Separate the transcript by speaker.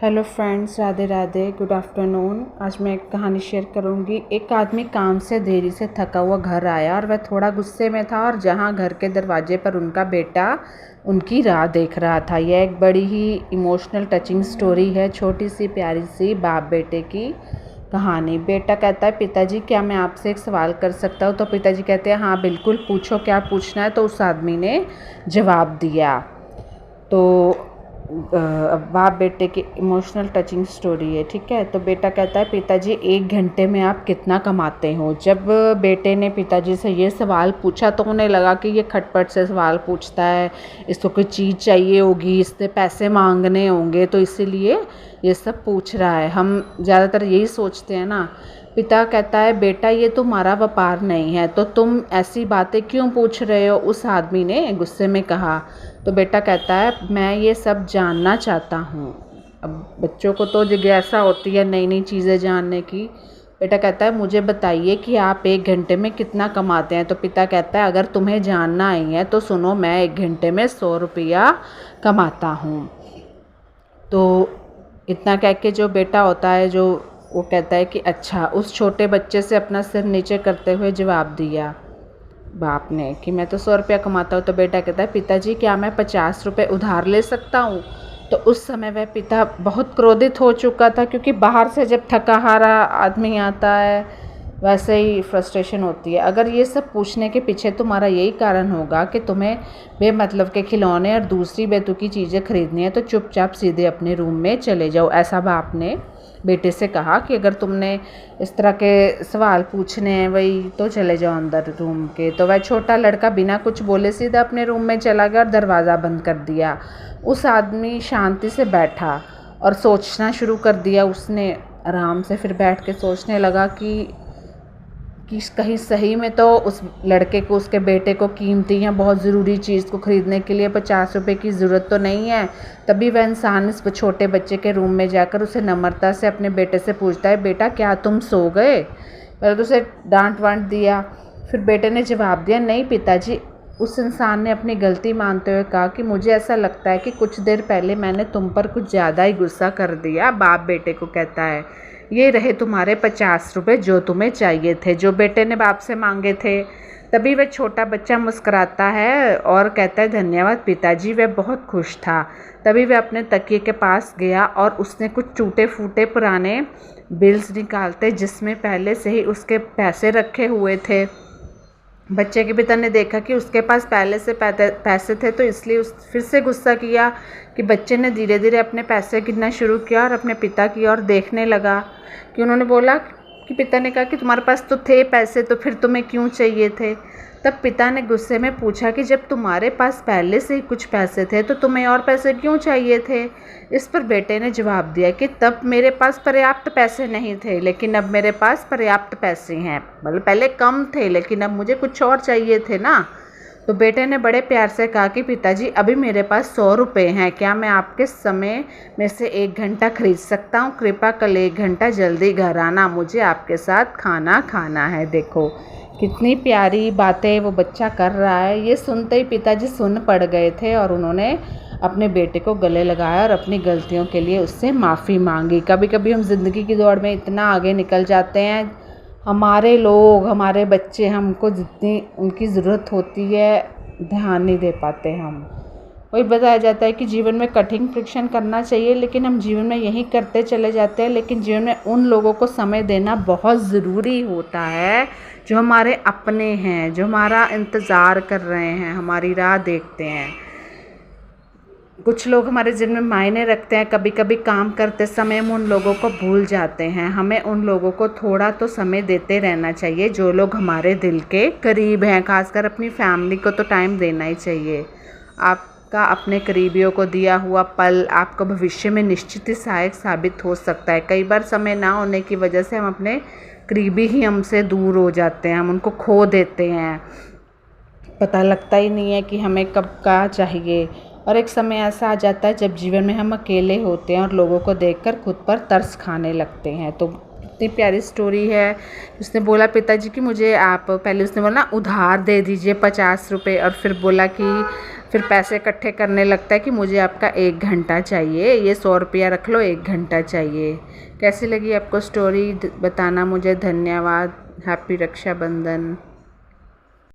Speaker 1: Hello friends, Radhe Radhe, good afternoon. आज मैं एक कहानी शेयर करूंगी। एक आदमी काम से देरी से थका हुआ घर आया और वह थोड़ा गुस्से में था और जहां घर के दरवाजे पर उनका बेटा उनकी राह देख रहा था। यह एक बड़ी ही इमोशनल टचिंग स्टोरी है, छोटी सी प्यारी सी बाप बेटे की कहानी। बेटा कहता है, पिताजी क्या मैं आपसे एक सवाल कर सकता हूँ? तो पिताजी कहते हैं, हाँ बिल्कुल पूछो, क्या पूछना है? तो उस आदमी ने जवाब दिया। तो बाप बेटे की इमोशनल टचिंग स्टोरी है, ठीक है। तो बेटा कहता है, पिताजी 1 घंटे में आप कितना कमाते हो? जब बेटे ने पिताजी से ये सवाल पूछा तो उन्हें लगा कि ये खटपट से सवाल पूछता है, इसको कोई चीज़ चाहिए होगी, इससे पैसे मांगने होंगे, तो इसीलिए ये सब पूछ रहा है। हम ज़्यादातर यही सोचते हैं ना। पिता कहता है, बेटा ये तुम्हारा व्यापार नहीं है, तो तुम ऐसी बातें क्यों पूछ रहे हो? उस आदमी ने गुस्से में कहा। तो बेटा कहता है, मैं ये सब जानना चाहता हूँ। अब बच्चों को तो जिज्ञासा होती है नई नई चीज़ें जानने की। बेटा कहता है, मुझे बताइए कि आप 1 घंटे में कितना कमाते हैं? तो पिता कहता है, अगर तुम्हें जानना ही है तो सुनो, मैं 1 घंटे में 100 रुपया कमाता हूँ। तो इतना कह के जो बेटा होता है, जो वो कहता है कि अच्छा। उस छोटे बच्चे से अपना सिर नीचे करते हुए जवाब दिया बाप ने कि मैं तो 100 रुपया कमाता हूँ। तो बेटा कहता है, पिताजी क्या मैं 50 रुपये उधार ले सकता हूँ? तो उस समय वह पिता बहुत क्रोधित हो चुका था, क्योंकि बाहर से जब थका हारा आदमी आता है वैसे ही फ्रस्ट्रेशन होती है। अगर ये सब पूछने के पीछे तुम्हारा यही कारण होगा कि तुम्हें बेमतलब के खिलौने और दूसरी बेतुकी चीज़ें खरीदनी है, तो चुपचाप सीधे अपने रूम में चले जाओ। ऐसा बाप ने बेटे से कहा कि अगर तुमने इस तरह के सवाल पूछने हैं वही, तो चले जाओ अंदर रूम के। तो वह छोटा लड़का बिना कुछ बोले सीधा अपने रूम में चला गया और दरवाज़ा बंद कर दिया। उस आदमी शांति से बैठा और सोचना शुरू कर दिया। उसने आराम से फिर बैठ के सोचने लगा कि कहीं सही में तो उस लड़के को, उसके बेटे को कीमती या बहुत ज़रूरी चीज़ को ख़रीदने के लिए 50 रुपये की ज़रूरत तो नहीं है। तभी वह इंसान इस छोटे बच्चे के रूम में जाकर उसे नम्रता से अपने बेटे से पूछता है, बेटा क्या तुम सो गए? पहले तो उसे डांट वांट दिया, फिर बेटे ने जवाब दिया, नहीं पिताजी। उस इंसान ने अपनी गलती मानते हुए कहा कि मुझे ऐसा लगता है कि कुछ देर पहले मैंने तुम पर कुछ ज़्यादा ही गुस्सा कर दिया। बाप बेटे को कहता है, ये रहे तुम्हारे 50 रुपये जो तुम्हें चाहिए थे, जो बेटे ने बाप से मांगे थे। तभी वह छोटा बच्चा मुस्कुराता है और कहता है, धन्यवाद पिताजी। वह बहुत खुश था। तभी वह अपने तकिए के पास गया और उसने कुछ टूटे फूटे पुराने बिल्स निकालते, जिसमें पहले से ही उसके पैसे रखे हुए थे। बच्चे के पिता ने देखा कि उसके पास पहले से पैसे थे, तो इसलिए फिर से गुस्सा किया कि बच्चे ने धीरे धीरे अपने पैसे गिनना शुरू किया और अपने पिता की ओर देखने लगा। कि उन्होंने बोला कि पिता ने कहा कि तुम्हारे पास तो थे पैसे, तो फिर तुम्हें क्यों चाहिए थे? तब पिता ने गुस्से में पूछा कि जब तुम्हारे पास पहले से ही कुछ पैसे थे तो तुम्हें और पैसे क्यों चाहिए थे? इस पर बेटे ने जवाब दिया कि तब मेरे पास पर्याप्त पैसे नहीं थे, लेकिन अब मेरे पास पर्याप्त पैसे हैं। मतलब पहले कम थे, लेकिन अब मुझे कुछ और चाहिए थे ना। तो बेटे ने बड़े प्यार से कहा कि पिताजी अभी मेरे पास 100 रुपये हैं, क्या मैं आपके समय में से 1 घंटा खरीद सकता हूँ? कृपया कल 1 घंटा जल्दी घर आना, मुझे आपके साथ खाना खाना है। देखो कितनी प्यारी बातें वो बच्चा कर रहा है। ये सुनते ही पिताजी सुन पड़ गए थे और उन्होंने अपने बेटे को गले लगाया और अपनी गलतियों के लिए उससे माफ़ी मांगी। कभी कभी हम ज़िंदगी की दौड़ में इतना आगे निकल जाते हैं, हमारे लोग, हमारे बच्चे हमको जितनी उनकी ज़रूरत होती है ध्यान नहीं दे पाते हम। वही बताया जाता है कि जीवन में कठिन परीक्षण करना चाहिए, लेकिन हम जीवन में यही करते चले जाते हैं। लेकिन जीवन में उन लोगों को समय देना बहुत ज़रूरी होता है जो हमारे अपने हैं, जो हमारा इंतज़ार कर रहे हैं, हमारी राह देखते हैं। कुछ लोग हमारे जीवन में मायने रखते हैं। कभी कभी काम करते समय हम उन लोगों को भूल जाते हैं। हमें उन लोगों को थोड़ा तो समय देते रहना चाहिए जो लोग हमारे दिल के करीब हैं। खासकर अपनी फैमिली को तो टाइम देना ही चाहिए। आपका अपने करीबियों को दिया हुआ पल आपको भविष्य में निश्चित ही सहायक साबित हो सकता है। कई बार समय ना होने की वजह से हम अपने करीबी ही हमसे दूर हो जाते हैं, हम उनको खो देते हैं। पता लगता ही नहीं है कि हमें कब क्या चाहिए। और एक समय ऐसा आ जाता है जब जीवन में हम अकेले होते हैं और लोगों को देखकर खुद पर तरस खाने लगते हैं। तो कितनी प्यारी स्टोरी है। उसने बोला पिताजी कि मुझे आप, पहले उसने बोला ना उधार दे दीजिए 50 रुपये, और फिर बोला कि फिर पैसे इकट्ठे करने लगता है कि मुझे आपका 1 घंटा चाहिए, ये 100 रुपया रख लो, 1 घंटा चाहिए। कैसी लगी आपको स्टोरी बताना मुझे। धन्यवाद। हैप्पी रक्षाबंधन।